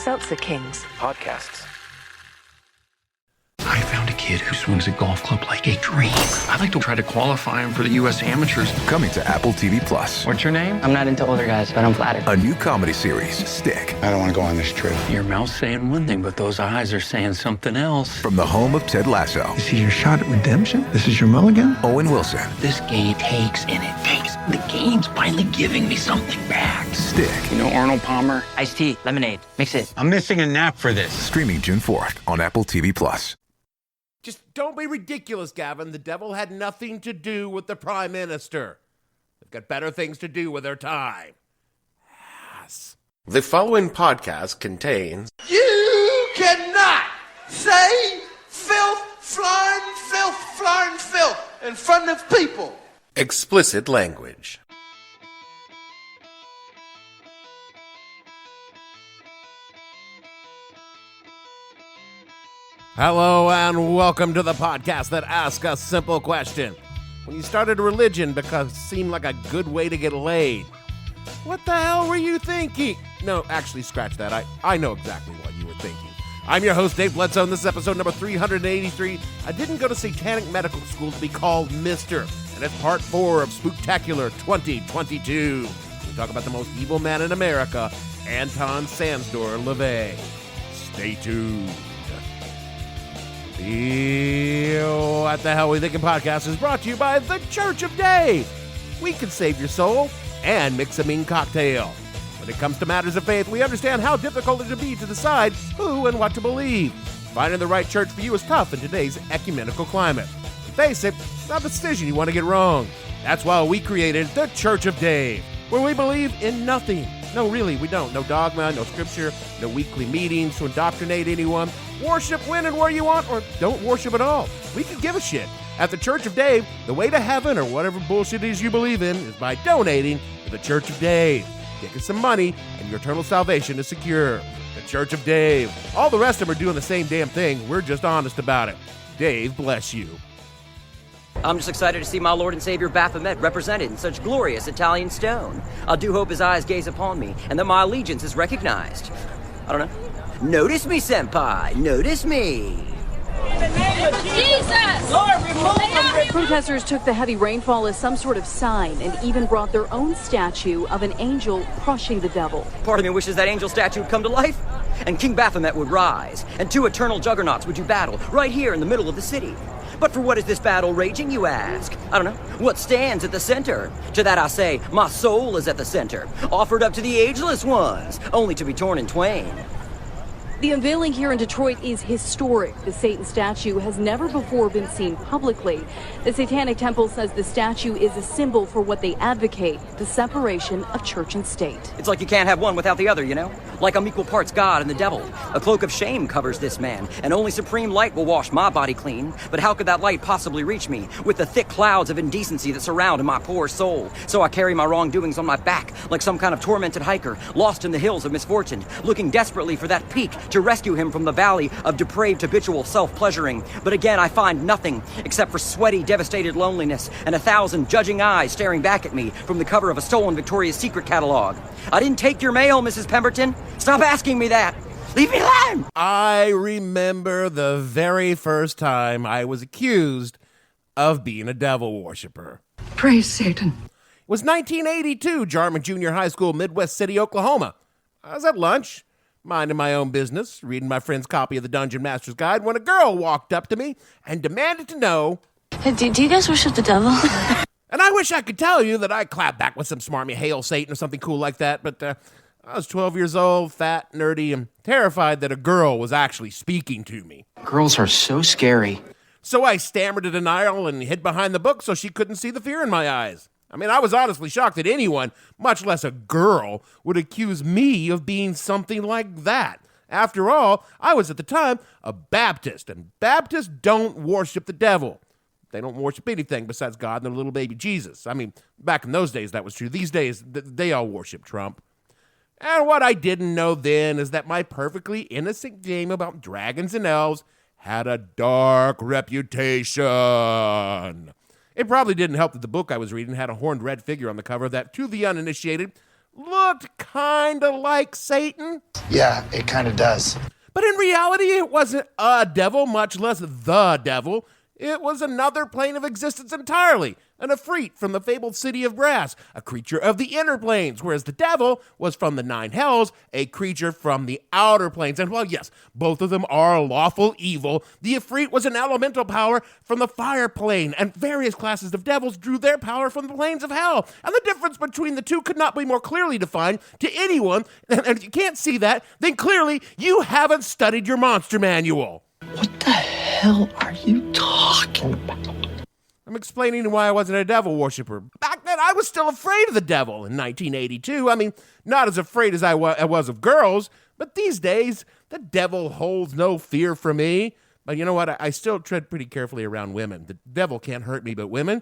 Seltzer Kings. Podcasts. I found a kid who swings a golf club like a dream. I'd like to try to qualify him for the U.S. Amateurs. Coming to Apple TV Plus. What's your name? I'm not into older guys, but I'm flattered. A new comedy series, Stick. I don't want to go on this trip. Your mouth's saying one thing, but those eyes are saying something else. From the home of Ted Lasso. This is your shot at redemption? This is your mulligan? Owen Wilson. This game takes and it takes. The game's finally giving me something back. Stick. You know Arnold Palmer? Iced tea, lemonade, mix it. I'm missing a nap for this. Streaming June 4th on Apple TV Plus. Just don't be ridiculous, Gavin. The devil had nothing to do with the prime minister. They've got better things to do with their time. Yes. The following podcast contains... You cannot say filth, flying filth in front of people. explicit language. Hello and welcome to the podcast that asks a simple question. When you started a religion because it seemed like a good way to get laid, what the hell were you thinking? No, actually, scratch that. I know exactly what you were thinking. I'm your host, Dave Bledsoe, and this is episode number 383. I didn't go to Satanic medical school to be called Mr., and it's part 4 of Spooktacular 2022. We talk about the most evil man in America, Anton Szandor LeVey. Stay tuned. The What the Hell We Thinking podcast is brought to you by the Church of Dave. We can save your soul and mix a mean cocktail. When it comes to matters of faith, we understand how difficult it can be to decide who and what to believe. Finding the right church for you is tough in today's ecumenical climate. And face it, it's not the decision you want to get wrong. That's why we created the Church of Dave, where we believe in nothing. No, really, we don't. No dogma, no scripture, no weekly meetings to indoctrinate anyone. Worship when and where you want, or don't worship at all. We can give a shit. At the Church of Dave, the way to heaven or whatever bullshit it is you believe in is by donating to the Church of Dave. Get us some money, and your eternal salvation is secure. The Church of Dave. All the rest of them are doing the same damn thing. We're just honest about it. Dave bless you. I'm just excited to see my Lord and Savior Baphomet represented in such glorious Italian stone. I do hope his eyes gaze upon me, and that my allegiance is recognized. I don't know. Notice me, senpai. Notice me. In the name of Jesus! Lord, remove him! Protesters took the heavy rainfall as some sort of sign and even brought their own statue of an angel crushing the devil. Part of me wishes that angel statue would come to life, and King Baphomet would rise, and two eternal juggernauts would do battle right here in the middle of the city. But for what is this battle raging, you ask? I don't know. What stands at the center? To that I say, my soul is at the center, offered up to the ageless ones, only to be torn in twain. The unveiling here in Detroit is historic. The Satan statue has never before been seen publicly. The Satanic Temple says the statue is a symbol for what they advocate, the separation of church and state. It's like you can't have one without the other, you know? Like I'm equal parts God and the devil. A cloak of shame covers this man, and only supreme light will wash my body clean. But how could that light possibly reach me with the thick clouds of indecency that surround my poor soul? So I carry my wrongdoings on my back like some kind of tormented hiker, lost in the hills of misfortune, looking desperately for that peak to rescue him from the valley of depraved habitual self-pleasuring. But again, I find nothing except for sweaty, devastated loneliness and 1,000 judging eyes staring back at me from the cover of a stolen Victoria's Secret catalog. I didn't take your mail, Mrs. Pemberton. Stop asking me that. Leave me alone. I remember the very first time I was accused of being a devil worshiper. Praise Satan. It was 1982, Jarman Junior High School, Midwest City, Oklahoma. I was at lunch, minding my own business, reading my friend's copy of the Dungeon Master's Guide, when a girl walked up to me and demanded to know, Hey, do you guys worship the devil? And I wish I could tell you that I clapped back with some smarmy Hail Satan or something cool like that, but I was 12 years old, fat, nerdy, and terrified that a girl was actually speaking to me. Girls are so scary. So I stammered a denial and hid behind the book so she couldn't see the fear in my eyes. I mean, I was honestly shocked that anyone, much less a girl, would accuse me of being something like that. After all, I was at the time a Baptist, and Baptists don't worship the devil. They don't worship anything besides God and their little baby Jesus. I mean, back in those days that was true. These days, they all worship Trump. And what I didn't know then is that my perfectly innocent game about dragons and elves had a dark reputation. It probably didn't help that the book I was reading had a horned red figure on the cover that, to the uninitiated, looked kinda like Satan. Yeah, it kind of does. But in reality, it wasn't a devil, much less the devil. It was another plane of existence entirely, an Ifrit from the fabled city of brass, a creature of the inner planes, whereas the devil was from the nine hells, a creature from the outer planes. And while yes, both of them are lawful evil, the Ifrit was an elemental power from the fire plane, and various classes of devils drew their power from the planes of hell. And the difference between the two could not be more clearly defined to anyone, and if you can't see that, then clearly you haven't studied your monster manual. What the hell are you talking about? I'm explaining why I wasn't a devil worshiper. Back then, I was still afraid of the devil in 1982. I mean, not as afraid as I was of girls, but these days, the devil holds no fear for me. But you know what? I still tread pretty carefully around women. The devil can't hurt me, but women,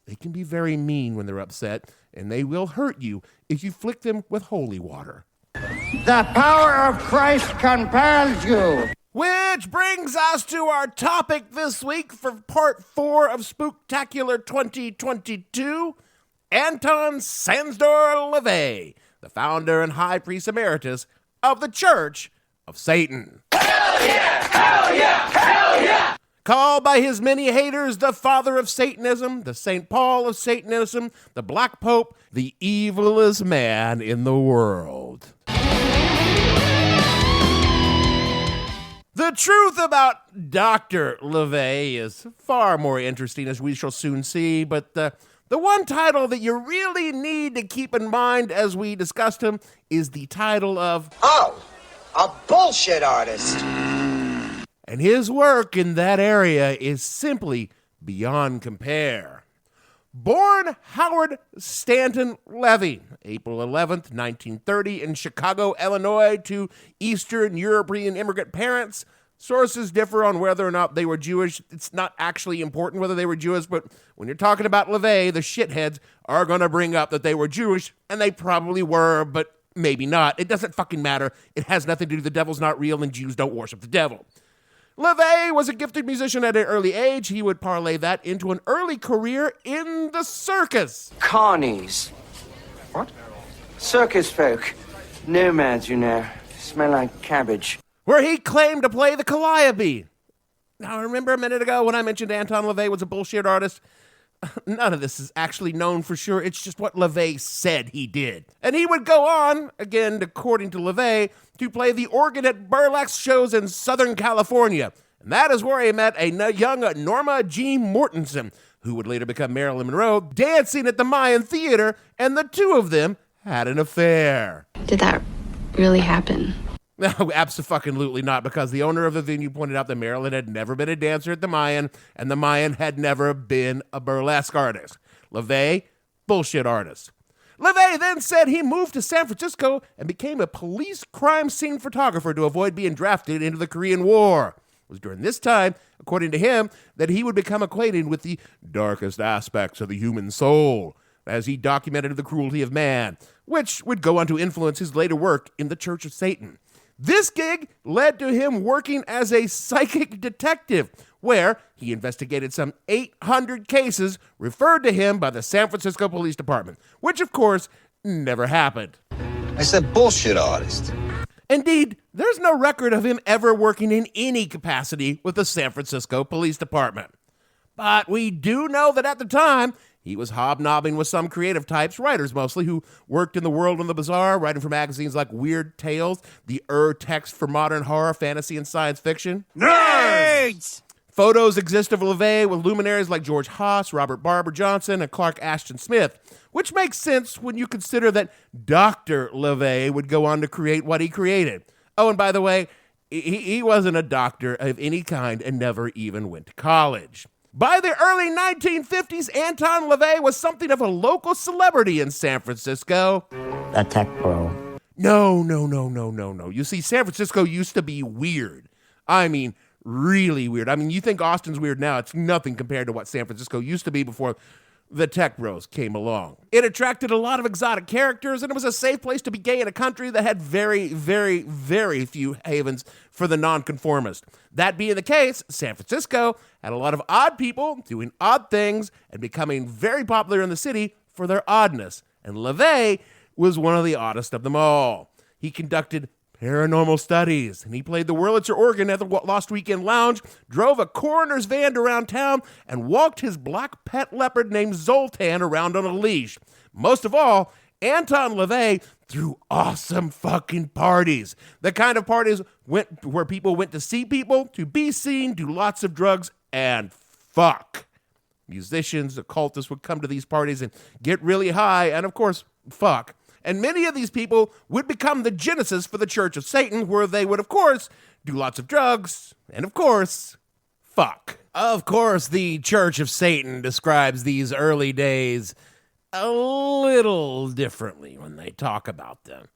they can be very mean when they're upset, and they will hurt you if you flick them with holy water. The power of Christ compels you. Which brings us to our topic this week for part 4 of Spooktacular 2022, Anton Szandor LeVey, the founder and high priest emeritus of the Church of Satan. Hell yeah! Hell yeah! Hell yeah! Called by his many haters the father of Satanism, the St. Paul of Satanism, the Black Pope, the evilest man in the world. The truth about Dr. LeVay is far more interesting, as we shall soon see, but the one title that you really need to keep in mind as we discussed him is the title of... Oh, a bullshit artist. And his work in that area is simply beyond compare. Born Howard Stanton Levey, April 11th, 1930, in Chicago, Illinois, to Eastern European immigrant parents. Sources differ on whether or not they were Jewish. It's not actually important whether they were Jewish, but when you're talking about LeVay, the shitheads are going to bring up that they were Jewish, and they probably were, but maybe not. It doesn't fucking matter. It has nothing to do. The devil's not real, and Jews don't worship the devil. LeVay was a gifted musician at an early age. He would parlay that into an early career in the circus. Carnies. What? Circus folk. Nomads, you know. Smell like cabbage. Where he claimed to play the calliope. Now, remember a minute ago when I mentioned Anton LeVey was a bullshit artist? None of this is actually known for sure. It's just what LeVay said he did. And he would go on, again, according to LeVay, to play the organ at burlesque shows in Southern California. And that is where he met a young Norma Jean Mortensen, who would later become Marilyn Monroe, dancing at the Mayan Theater, and the two of them had an affair. Did that really happen? No, absolutely not, because the owner of the venue pointed out that Marilyn had never been a dancer at the Mayan, and the Mayan had never been a burlesque artist. LeVay, bullshit artist. LeVay then said he moved to San Francisco and became a police crime scene photographer to avoid being drafted into the Korean War. It was during this time, according to him, that he would become acquainted with the darkest aspects of the human soul, as he documented the cruelty of man, which would go on to influence his later work in the Church of Satan. This gig led to him working as a psychic detective, where he investigated some 800 cases referred to him by the San Francisco Police Department, which, of course, never happened. I said bullshit artist. Indeed, there's no record of him ever working in any capacity with the San Francisco Police Department. But we do know that at the time, he was hobnobbing with some creative types, writers mostly, who worked in the world and the bizarre, writing for magazines like Weird Tales, the text for modern horror, fantasy, and science fiction. Nerds! Photos exist of LeVay with luminaries like George Haas, Robert Barber Johnson, and Clark Ashton Smith, which makes sense when you consider that Dr. LeVay would go on to create what he created. Oh, and by the way, he wasn't a doctor of any kind and never even went to college. By the early 1950s, Anton LeVey was something of a local celebrity in San Francisco. A tech bro. No. You see, San Francisco used to be weird. I mean, really weird. I mean, you think Austin's weird now. It's nothing compared to what San Francisco used to be before the tech bros came along. It attracted a lot of exotic characters, and it was a safe place to be gay in a country that had very, very, very few havens for the nonconformist. That being the case, San Francisco had a lot of odd people doing odd things and becoming very popular in the city for their oddness. And LeVay was one of the oddest of them all. He conducted paranormal studies, and he played the Wurlitzer organ at the Lost Weekend Lounge, drove a coroner's van around town, and walked his black pet leopard named Zoltan around on a leash. Most of all, Anton LeVey threw awesome fucking parties. The kind of parties where people went to see people, to be seen, do lots of drugs, and fuck. Musicians, occultists would come to these parties and get really high, and of course, fuck. And many of these people would become the genesis for the Church of Satan, where they would, of course, do lots of drugs, and of course, fuck. Of course, the Church of Satan describes these early days a little differently when they talk about them.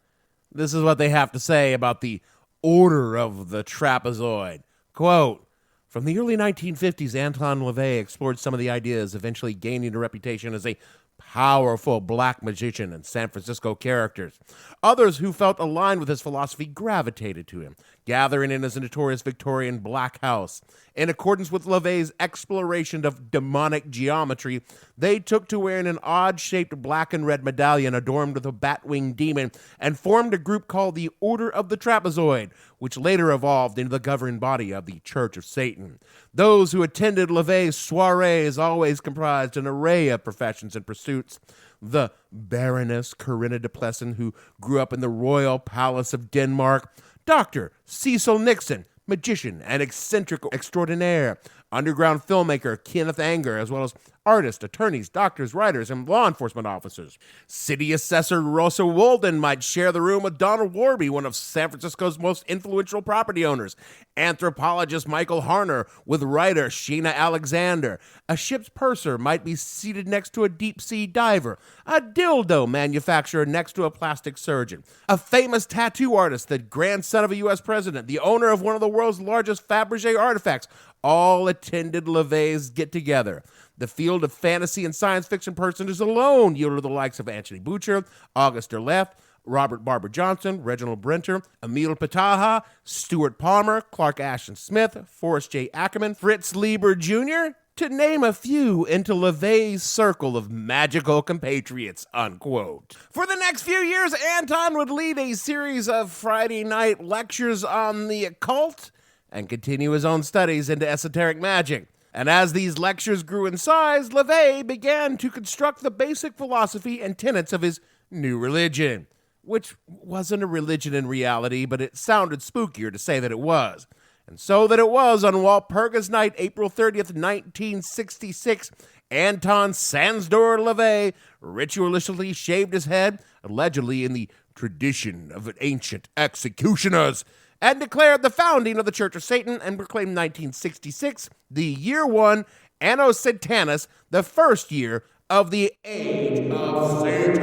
This is what they have to say about the Order of the Trapezoid. Quote, "From the early 1950s, Anton LeVey explored some of the ideas, eventually gaining a reputation as a powerful black magician and San Francisco characters. Others who felt aligned with his philosophy gravitated to him, gathering in his notorious Victorian Black House. In accordance with LeVay's exploration of demonic geometry, they took to wearing an odd-shaped black and red medallion adorned with a bat-winged demon and formed a group called the Order of the Trapezoid, which later evolved into the governing body of the Church of Satan. Those who attended LeVay's soirees always comprised an array of professions and pursuits. The Baroness Corinna de Plessen, who grew up in the Royal Palace of Denmark, Dr. Cecil Nixon, magician and eccentric extraordinaire, underground filmmaker Kenneth Anger, as well as artists, attorneys, doctors, writers, and law enforcement officers. City Assessor Rosa Walden might share the room with Donald Warby, one of San Francisco's most influential property owners. Anthropologist Michael Harner with writer Sheena Alexander. A ship's purser might be seated next to a deep-sea diver. A dildo manufacturer next to a plastic surgeon. A famous tattoo artist, the grandson of a U.S. president, the owner of one of the world's largest Fabergé artifacts, all attended LeVay's get-together. The field of fantasy and science fiction personages alone yielded the likes of Anthony Boucher, August Derleth, Robert Barber Johnson, Reginald Brenter, Emil Pataha, Stuart Palmer, Clark Ashton Smith, Forrest J. Ackerman, Fritz Lieber Jr., to name a few, into LeVay's circle of magical compatriots, unquote. For the next few years, Anton would lead a series of Friday night lectures on the occult and continue his own studies into esoteric magic. And as these lectures grew in size, LeVay began to construct the basic philosophy and tenets of his new religion, which wasn't a religion in reality, but it sounded spookier to say that it was. And so that it was on Walpurgis night, April 30th, 1966, Anton Szandor LeVey ritualistically shaved his head, allegedly in the tradition of ancient executioners, and declared the founding of the Church of Satan and proclaimed 1966 the year one, Anno Satanis, the first year of the Age of Satan.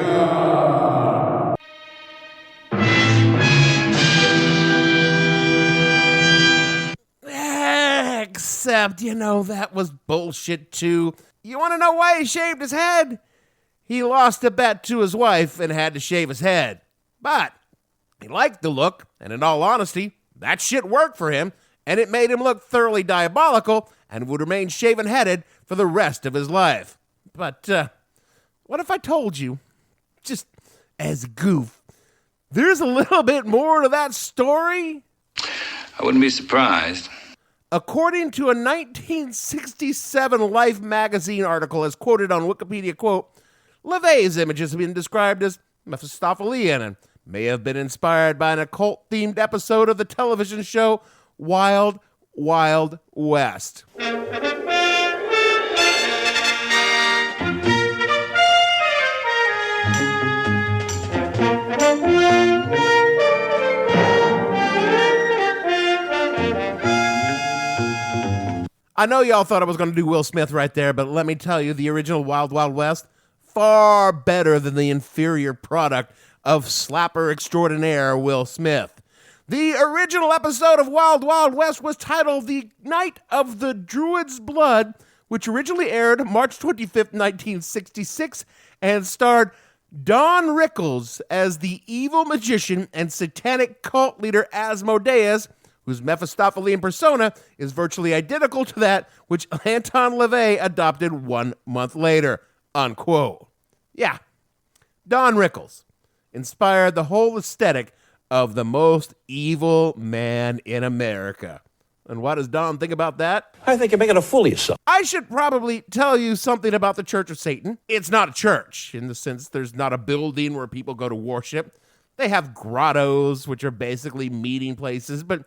Except, that was bullshit too. You want to know why he shaved his head? He lost a bet to his wife and had to shave his head. But he liked the look, and in all honesty, that shit worked for him, and it made him look thoroughly diabolical and would remain shaven-headed for the rest of his life. But, what if I told you, just as a goof, there's a little bit more to that story? I wouldn't be surprised. According to a 1967 Life magazine article, as quoted on Wikipedia, quote, LeVay's images have been described as Mephistophelian and may have been inspired by an occult-themed episode of the television show Wild Wild West. I know y'all thought I was going to do Will Smith right there, but let me tell you, the original Wild Wild West, far better than the inferior product of slapper extraordinaire Will Smith. The original episode of Wild Wild West was titled The Night of the Druid's Blood, which originally aired March 25th, 1966, and starred Don Rickles as the evil magician and satanic cult leader Asmodeus, whose Mephistophelian persona is virtually identical to that which Anton LeVey adopted 1 month later, unquote. Yeah, Don Rickles. inspired the whole aesthetic of the most evil man in America. And what does Don think about that? I think you're making a fool of yourself. I should probably tell you something about the Church of Satan. It's not a church, in the sense there's not a building where people go to worship. They have grottos, which are basically meeting places, but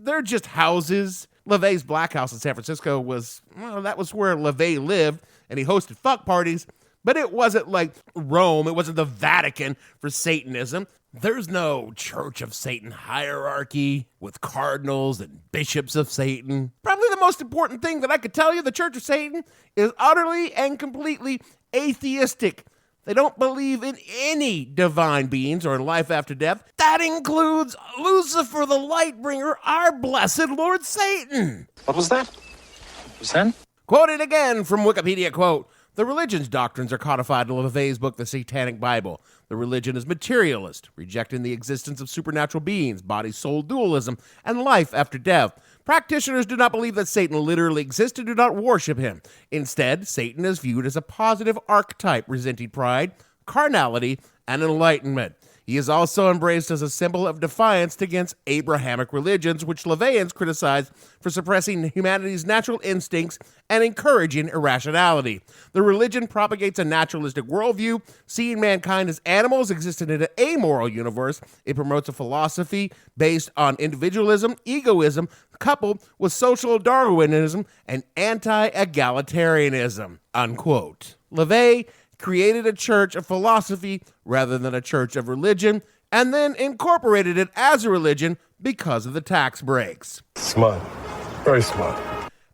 they're just houses. LeVay's Black House in San Francisco was where LeVay lived, and he hosted fuck parties, but it wasn't like Rome. It wasn't the Vatican for Satanism. There's no Church of Satan hierarchy with cardinals and bishops of Satan. Probably the most important thing that I could tell you, the Church of Satan is utterly and completely atheistic. They don't believe in any divine beings or in life after death. That includes Lucifer, the light bringer, our blessed Lord Satan. What was that? What was that? Quoted again from Wikipedia, quote, "The religion's doctrines are codified in LeVay's book, The Satanic Bible. The religion is materialist, rejecting the existence of supernatural beings, body-soul dualism, and life after death. Practitioners do not believe that Satan literally exists and do not worship him. Instead, Satan is viewed as a positive archetype representing pride, carnality, and enlightenment. He is also embraced as a symbol of defiance against Abrahamic religions, which LaVeyans criticize for suppressing humanity's natural instincts and encouraging irrationality. The religion propagates a naturalistic worldview, seeing mankind as animals existing in an amoral universe. It promotes a philosophy based on individualism, egoism, coupled with social Darwinism and anti-egalitarianism," unquote. LeVay created a church of philosophy rather than a church of religion, and then incorporated it as a religion because of the tax breaks. Smart. Very smart.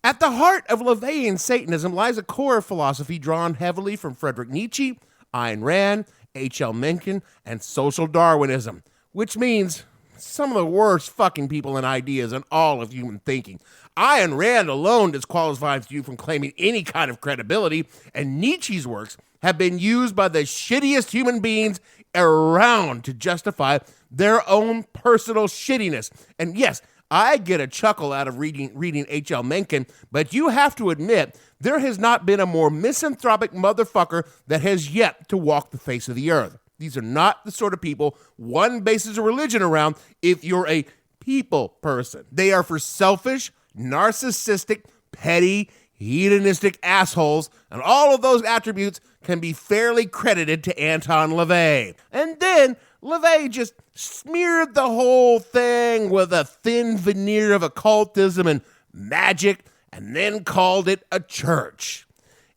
At the heart of LaVeyan Satanism lies a core philosophy drawn heavily from Friedrich Nietzsche, Ayn Rand, H.L. Mencken, and social Darwinism, which means some of the worst fucking people and ideas in all of human thinking. Ayn Rand alone disqualifies you from claiming any kind of credibility, and Nietzsche's works have been used by the shittiest human beings around to justify their own personal shittiness. And yes, I get a chuckle out of reading H.L. Mencken, but you have to admit, there has not been a more misanthropic motherfucker that has yet to walk the face of the earth. These are not the sort of people one bases a religion around if you're a people person. They are for selfish, narcissistic, petty, hedonistic assholes, and all of those attributes can be fairly credited to Anton LeVey. And then LeVay just smeared the whole thing with a thin veneer of occultism and magic, and then called it a church.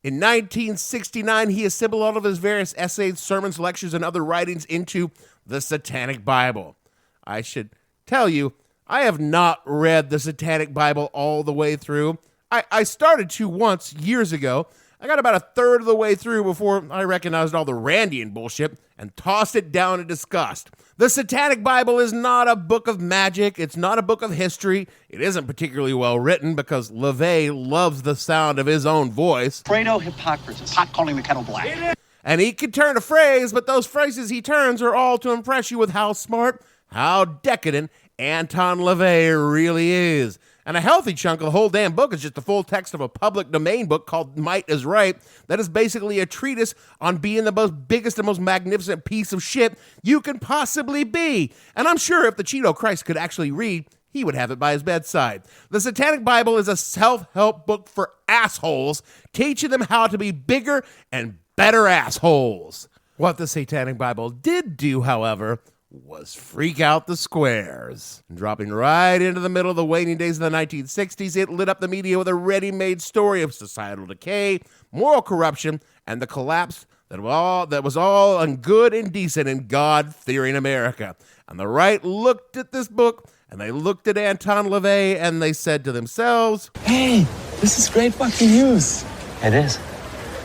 In 1969, he assembled all of his various essays, sermons, lectures, and other writings into the Satanic Bible. I should tell you, I have not read the Satanic Bible all the way through. I started to once, years ago. I got about a third of the way through before I recognized all the Randian bullshit and tossed it down in disgust. The Satanic Bible is not a book of magic. It's not a book of history. It isn't particularly well written because LeVay loves the sound of his own voice. Fredo-Hippocrates, pot calling the kettle black. And he can turn a phrase, but those phrases he turns are all to impress you with how smart, how decadent Anton LeVey really is. And a healthy chunk of the whole damn book is just the full text of a public domain book called Might is Right. That is basically a treatise on being the biggest and most magnificent piece of shit you can possibly be. And I'm sure if the Cheeto Christ could actually read, he would have it by his bedside. The Satanic Bible is a self-help book for assholes, teaching them how to be bigger and better assholes. What the Satanic Bible did do, however, was freak out the squares. Dropping right into the middle of the waning days of the 1960s, it lit up the media with a ready-made story of societal decay, moral corruption, and the collapse that was all on good and decent in God-fearing America. And the right looked at this book, and they looked at Anton LeVey, and they said to themselves, "Hey, this is great fucking news." It is.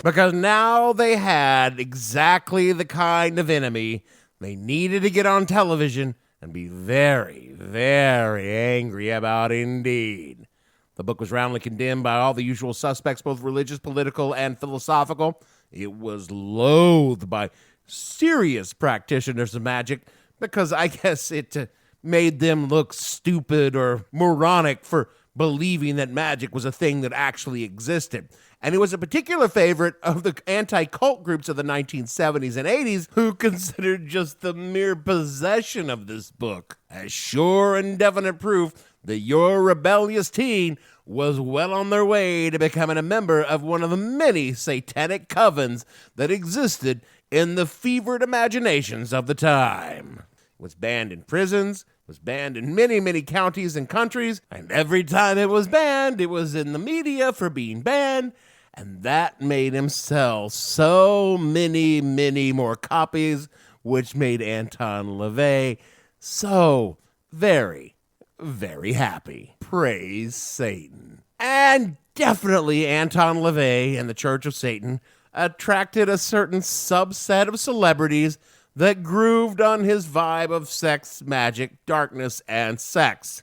Because now they had exactly the kind of enemy they needed to get on television and be very, very angry about indeed. The book was roundly condemned by all the usual suspects, both religious, political, and philosophical. It was loathed by serious practitioners of magic because I guess it made them look stupid or moronic for believing that magic was a thing that actually existed. And he was a particular favorite of the anti-cult groups of the 1970s and 80s who considered just the mere possession of this book as sure and definite proof that your rebellious teen was well on their way to becoming a member of one of the many satanic covens that existed in the fevered imaginations of the time. It was banned in prisons, was banned in many, many counties and countries, and every time it was banned, it was in the media for being banned, and that made him sell so many, many more copies, which made Anton LeVey so very, very happy. Praise Satan. And definitely Anton LeVey and the Church of Satan attracted a certain subset of celebrities that grooved on his vibe of sex, magic, darkness, and sex.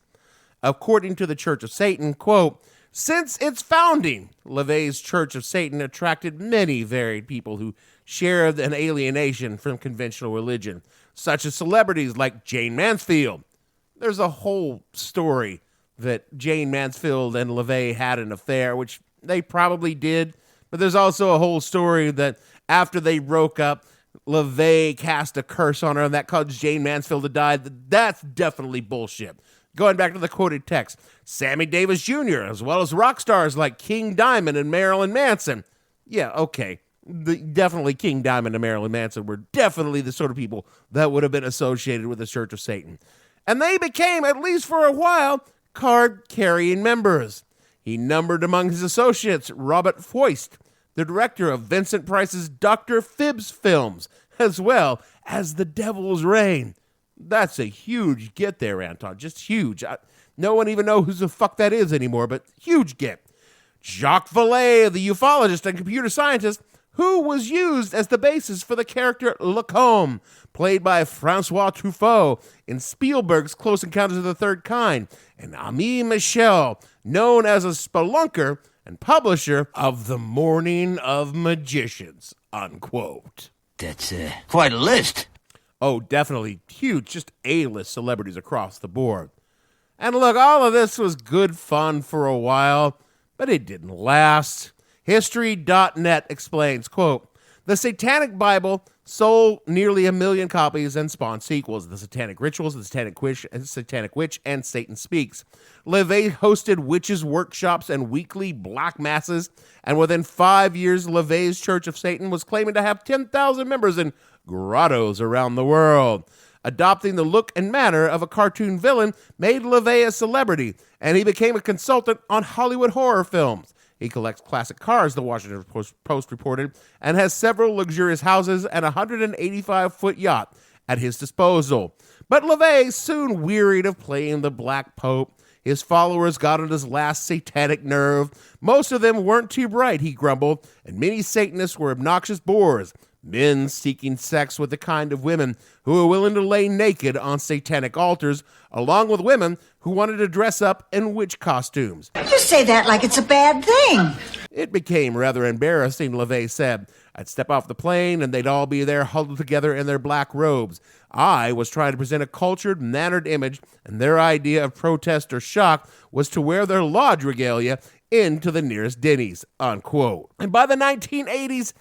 According to the Church of Satan, quote, since its founding, LeVey's Church of Satan attracted many varied people who shared an alienation from conventional religion, such as celebrities like Jane Mansfield. There's a whole story that Jane Mansfield and LeVey had an affair, which they probably did, but there's also a whole story that after they broke up, LeVey cast a curse on her, and that caused Jane Mansfield to die. That's definitely bullshit. Going back to the quoted text, Sammy Davis Jr., as well as rock stars like King Diamond and Marilyn Manson. Yeah, okay. Definitely King Diamond and Marilyn Manson were definitely the sort of people that would have been associated with the Church of Satan. And they became, at least for a while, card-carrying members. He numbered among his associates Robert Foist, the director of Vincent Price's Dr. Phibbs films, as well as The Devil's Reign. That's a huge get there, Anton. Just huge. No one even knows who the fuck that is anymore, but huge get. Jacques Vallée, the ufologist and computer scientist, who was used as the basis for the character Lacombe, played by Francois Truffaut in Spielberg's Close Encounters of the Third Kind, and Ami Michel, known as a spelunker and publisher of The Morning of Magicians, unquote. That's quite a list. Oh, definitely huge, just A-list celebrities across the board. And look, all of this was good fun for a while, but it didn't last. History.net explains, quote, the Satanic Bible sold nearly 1 million copies and spawned sequels, The Satanic Rituals, The Satanic Witch, and Satan Speaks. LeVay hosted witches' workshops and weekly black masses, and within 5 years, LeVay's Church of Satan was claiming to have 10,000 members in grottos around the world. Adopting the look and manner of a cartoon villain made LeVay a celebrity, and he became a consultant on Hollywood horror films. He collects classic cars, the Washington Post reported, and has several luxurious houses and a 185-foot yacht at his disposal. But LeVay soon wearied of playing the Black Pope. His followers got on his last satanic nerve. Most of them weren't too bright, he grumbled, and many Satanists were obnoxious bores, men seeking sex with the kind of women who were willing to lay naked on satanic altars, along with women who wanted to dress up in witch costumes. You say that like it's a bad thing. It became rather embarrassing, LeVay said. I'd step off the plane and they'd all be there huddled together in their black robes. I was trying to present a cultured, mannered image, and their idea of protest or shock was to wear their lodge regalia into the nearest Denny's, unquote. And by the 1980s,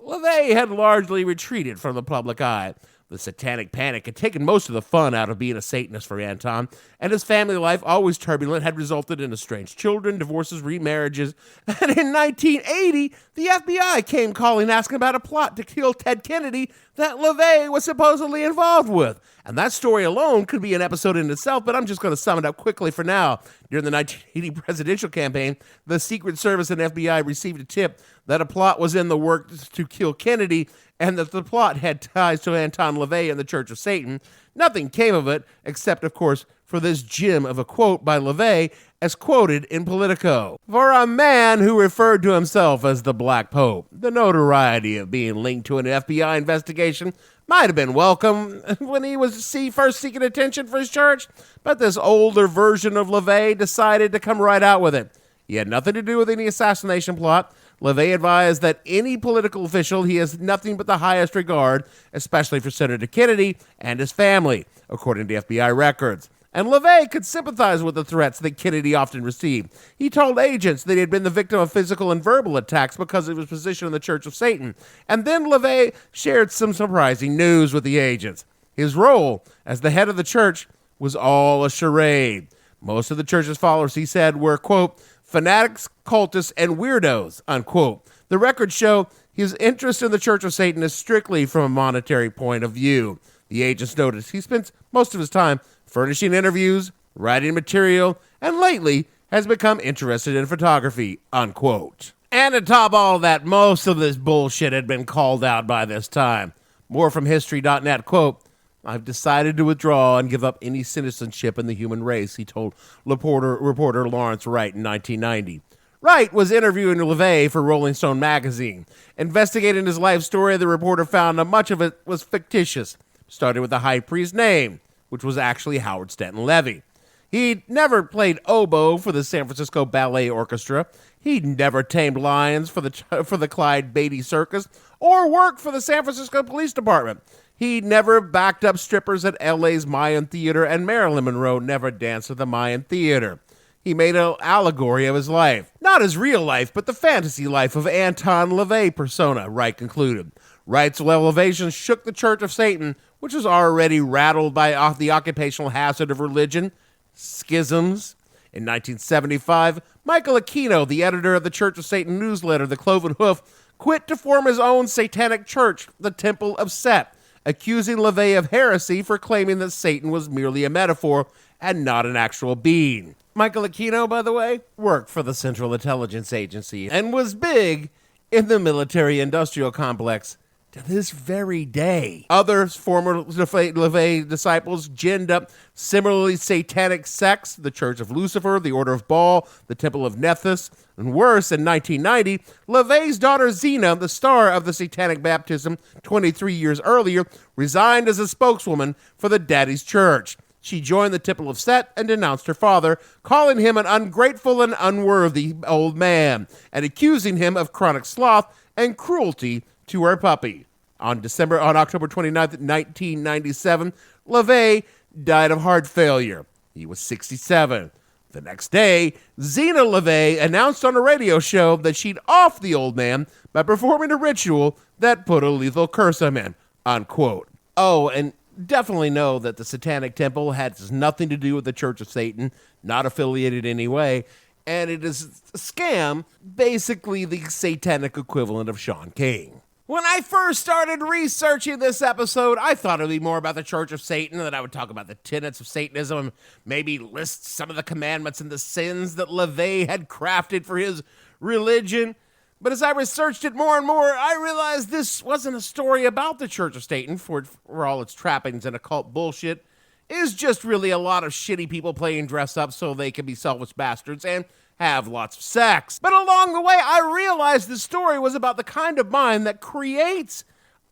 LeVay had largely retreated from the public eye. The satanic panic had taken most of the fun out of being a Satanist for Anton, and his family life, always turbulent, had resulted in estranged children, divorces, remarriages. And in 1980, the FBI came calling asking about a plot to kill Ted Kennedy that LeVay was supposedly involved with. And that story alone could be an episode in itself, but I'm just going to sum it up quickly for now. During the 1980 presidential campaign, the Secret Service and FBI received a tip that a plot was in the works to kill Kennedy, and that the plot had ties to Anton LeVey and the Church of Satan. Nothing came of it, except, of course, for this gem of a quote by LeVay, as quoted in Politico. For a man who referred to himself as the Black Pope, the notoriety of being linked to an FBI investigation might have been welcome when he was first seeking attention for his church, but this older version of LeVay decided to come right out with it. He had nothing to do with any assassination plot. LeVay advised that any political official he has nothing but the highest regard, especially for Senator Kennedy and his family, according to FBI records. and LeVay could sympathize with the threats that Kennedy often received. He told agents that he had been the victim of physical and verbal attacks because of his position in the Church of Satan. And then LeVay shared some surprising news with the agents. His role as the head of the church was all a charade. Most of the church's followers, he said, were, quote, fanatics, cultists, and weirdos, unquote. The records show his interest in the Church of Satan is strictly from a monetary point of view. The agents noticed he spends most of his time furnishing interviews, writing material, and lately has become interested in photography, unquote. And to top all that, most of this bullshit had been called out by this time. More from History.net, quote, I've decided to withdraw and give up any citizenship in the human race, he told reporter Lawrence Wright in 1990. Wright was interviewing LeVay for Rolling Stone magazine. Investigating his life story, the reporter found that much of it was fictitious, starting with the high priest's name, which was actually Howard Stanton Levey. He'd never played oboe for the San Francisco Ballet Orchestra. He'd never tamed lions for the Clyde Beatty Circus or worked for the San Francisco Police Department. He never backed up strippers at LA's Mayan Theater, and Marilyn Monroe never danced at the Mayan Theater. He made an allegory of his life. Not his real life, but the fantasy life of Anton LeVey persona, Wright concluded. Wright's elevations shook the Church of Satan, which was already rattled by the occupational hazard of religion, schisms. In 1975, Michael Aquino, the editor of the Church of Satan newsletter, The Cloven Hoof, quit to form his own satanic church, the Temple of Set, accusing LeVay of heresy for claiming that Satan was merely a metaphor and not an actual being. Michael Aquino, by the way, worked for the Central Intelligence Agency and was big in the military-industrial complex to this very day. Other former LeVay disciples ginned up similarly satanic sects, the Church of Lucifer, the Order of Baal, the Temple of Nephthys, and worse, in 1990, LeVay's daughter Zena, the star of the satanic baptism 23 years earlier, resigned as a spokeswoman for the Daddy's Church. She joined the Temple of Set and denounced her father, calling him an ungrateful and unworthy old man, and accusing him of chronic sloth and cruelty to her puppy. On October 29th, 1997, LeVay died of heart failure. He was 67. The next day, Zena LeVey announced on a radio show that she'd offed the old man by performing a ritual that put a lethal curse on him, unquote. Oh, and definitely know that the Satanic Temple has nothing to do with the Church of Satan, not affiliated in any way, and it is a scam, basically the satanic equivalent of Sean King. When I first started researching this episode, I thought it would be more about the Church of Satan, and that I would talk about the tenets of Satanism, and maybe list some of the commandments and the sins that LeVay had crafted for his religion. But as I researched it more and more, I realized this wasn't a story about the Church of Satan, for all its trappings and occult bullshit. It is just really a lot of shitty people playing dress up so they can be selfish bastards and have lots of sex. But along the way, I realized the story was about the kind of mind that creates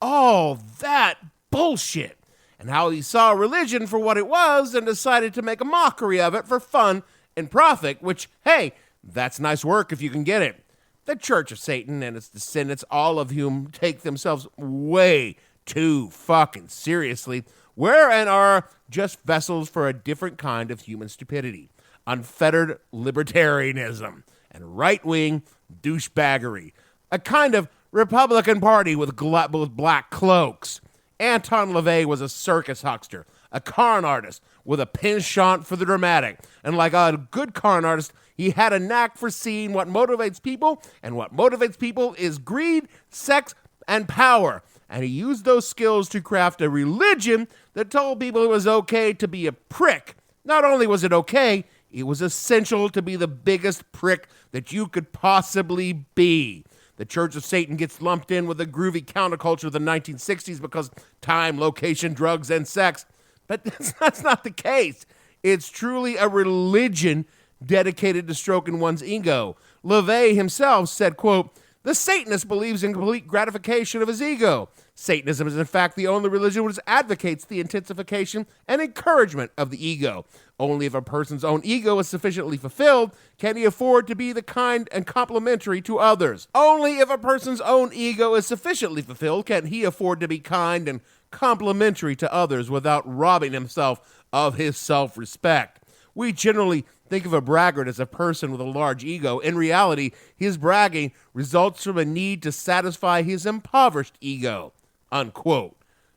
all that bullshit, and how he saw religion for what it was and decided to make a mockery of it for fun and profit, which, hey, that's nice work if you can get it. The Church of Satan and its descendants, all of whom take themselves way too fucking seriously, were and are just vessels for a different kind of human stupidity. Unfettered libertarianism and right-wing douchebaggery. A kind of Republican Party with black cloaks. Anton LeVey was a circus huckster, a con artist with a penchant for the dramatic. And like a good con artist, he had a knack for seeing what motivates people, and what motivates people is greed, sex, and power. And he used those skills to craft a religion that told people it was okay to be a prick. Not only was it okay, it was essential to be the biggest prick that you could possibly be. The Church of Satan gets lumped in with the groovy counterculture of the 1960s because time, location, drugs, and sex. But that's not the case. It's truly a religion dedicated to stroking one's ego. LeVay himself said, quote, "The Satanist believes in complete gratification of his ego. Satanism is in fact the only religion which advocates the intensification and encouragement of the ego. Only if a person's own ego is sufficiently fulfilled can he afford to be the kind and complimentary to others. Only if a person's own ego is sufficiently fulfilled can he afford to be kind and complimentary to others without robbing himself of his self-respect. We generally think of a braggart as a person with a large ego. In reality, his bragging results from a need to satisfy his impoverished ego, unquote.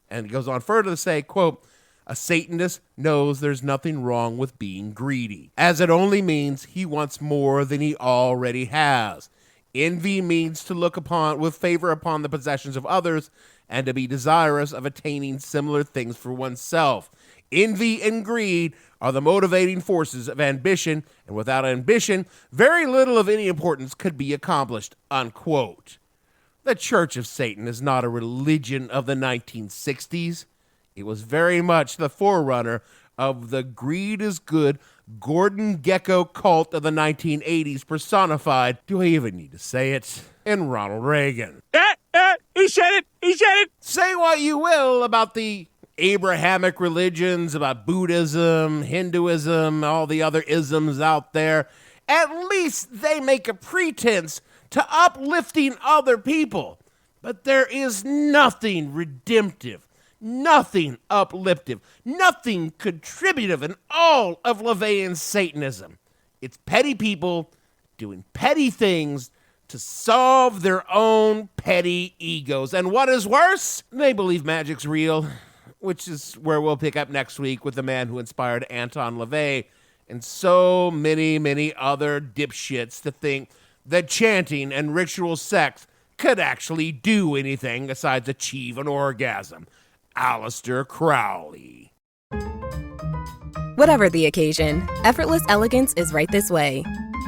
And it goes on further to say, quote, a Satanist knows there's nothing wrong with being greedy, as it only means he wants more than he already has. Envy means to look upon with favor upon the possessions of others and to be desirous of attaining similar things for oneself. Envy and greed are the motivating forces of ambition, and without ambition, very little of any importance could be accomplished, unquote. The Church of Satan is not a religion of the 1960s. It was very much the forerunner of the greed is good Gordon Gekko cult of the 1980s personified, do I even need to say it, in Ronald Reagan. He said it! He said it! Say what you will about the Abrahamic religions, about Buddhism, Hinduism, all the other isms out there. At least they make a pretense to uplifting other people. But there is nothing redemptive, nothing upliftive, nothing contributive in all of LaVeyan Satanism. It's petty people doing petty things to solve their own petty egos. And what is worse, they believe magic's real, which is where we'll pick up next week with the man who inspired Anton LeVey and so many, many other dipshits to think that chanting and ritual sex could actually do anything besides achieve an orgasm. Aleister Crowley. Whatever the occasion, effortless elegance is right this way.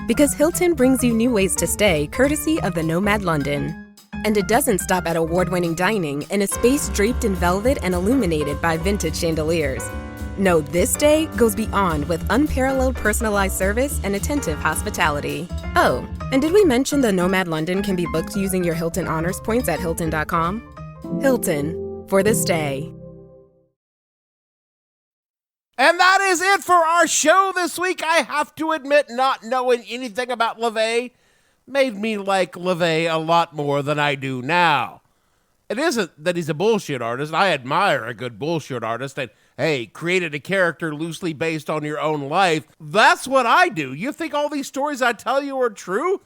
Because Hilton brings you new ways to stay, courtesy of the Nomad London. And it doesn't stop at award-winning dining in a space draped in velvet and illuminated by vintage chandeliers. No, this day goes beyond with unparalleled personalized service and attentive hospitality. Oh, and did we mention the Nomad London can be booked using your Hilton Honors points at Hilton.com? Hilton, for this day. And that is it for our show this week. I have to admit, not knowing anything about LeVay made me like LeVay a lot more than I do now. It isn't that he's a bullshit artist. I admire a good bullshit artist that, hey, created a character loosely based on your own life. That's what I do. You think all these stories I tell you are true?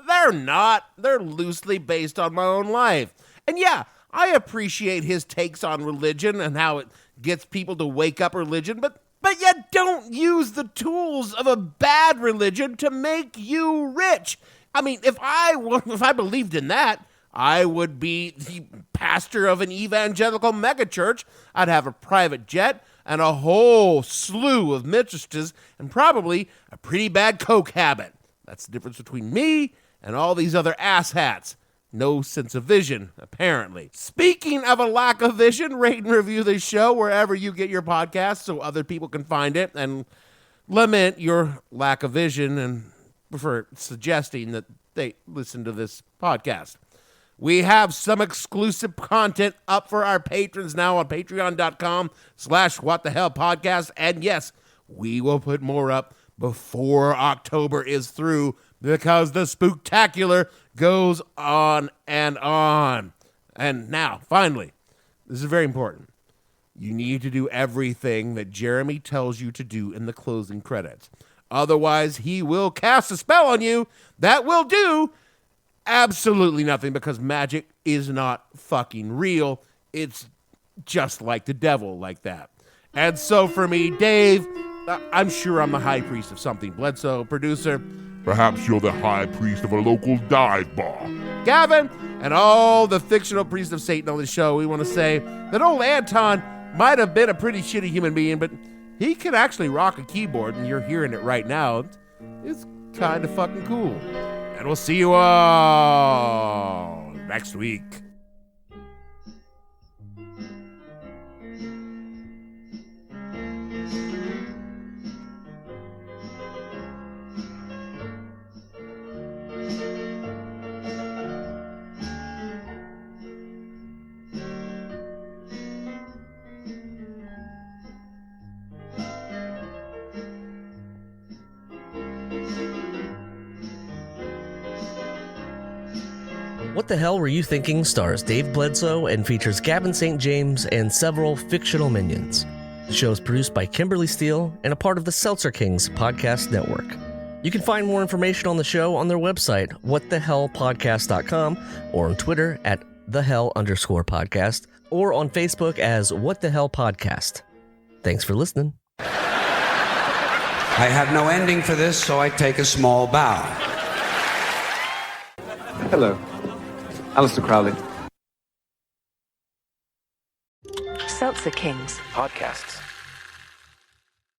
They're not. They're loosely based on my own life. And yeah, I appreciate his takes on religion and how it gets people to wake up religion, but you don't use the tools of a bad religion to make you rich. I mean, if I believed in that, I would be the pastor of an evangelical megachurch. I'd have a private jet and a whole slew of mistresses and probably a pretty bad coke habit. That's the difference between me and all these other asshats. No sense of vision, apparently. Speaking of a lack of vision, rate and review this show wherever you get your podcasts so other people can find it and lament your lack of vision and prefer suggesting that they listen to this podcast. We have some exclusive content up for our patrons now on patreon.com/whatthehellpodcast. And yes, we will put more up before October is through because the Spooktacular goes on and on. And now, finally, this is very important. You need to do everything that Jeremy tells you to do in the closing credits. Otherwise, he will cast a spell on you that will do absolutely nothing because magic is not fucking real. It's just like the devil like that. And so for me, Dave, I'm sure I'm the high priest of something. Bledsoe, producer. Perhaps you're the high priest of a local dive bar. Gavin, and all the fictional priests of Satan on the show, we want to say that old Anton might have been a pretty shitty human being, but he can actually rock a keyboard, and you're hearing it right now. It's kind of fucking cool. And we'll see you all next week. What the Hell Were You Thinking stars Dave Bledsoe and features Gavin St. James and several fictional minions. The show is produced by Kimberly Steele and a part of the Seltzer Kings podcast network. You can find more information on the show on their website, whatthehellpodcast.com, or on Twitter at @thehell_podcast, or on Facebook as What the Hell Podcast. Thanks for listening. I have no ending for this, so I take a small bow. Hello. Alistair Crowley. Seltzer Kings podcasts.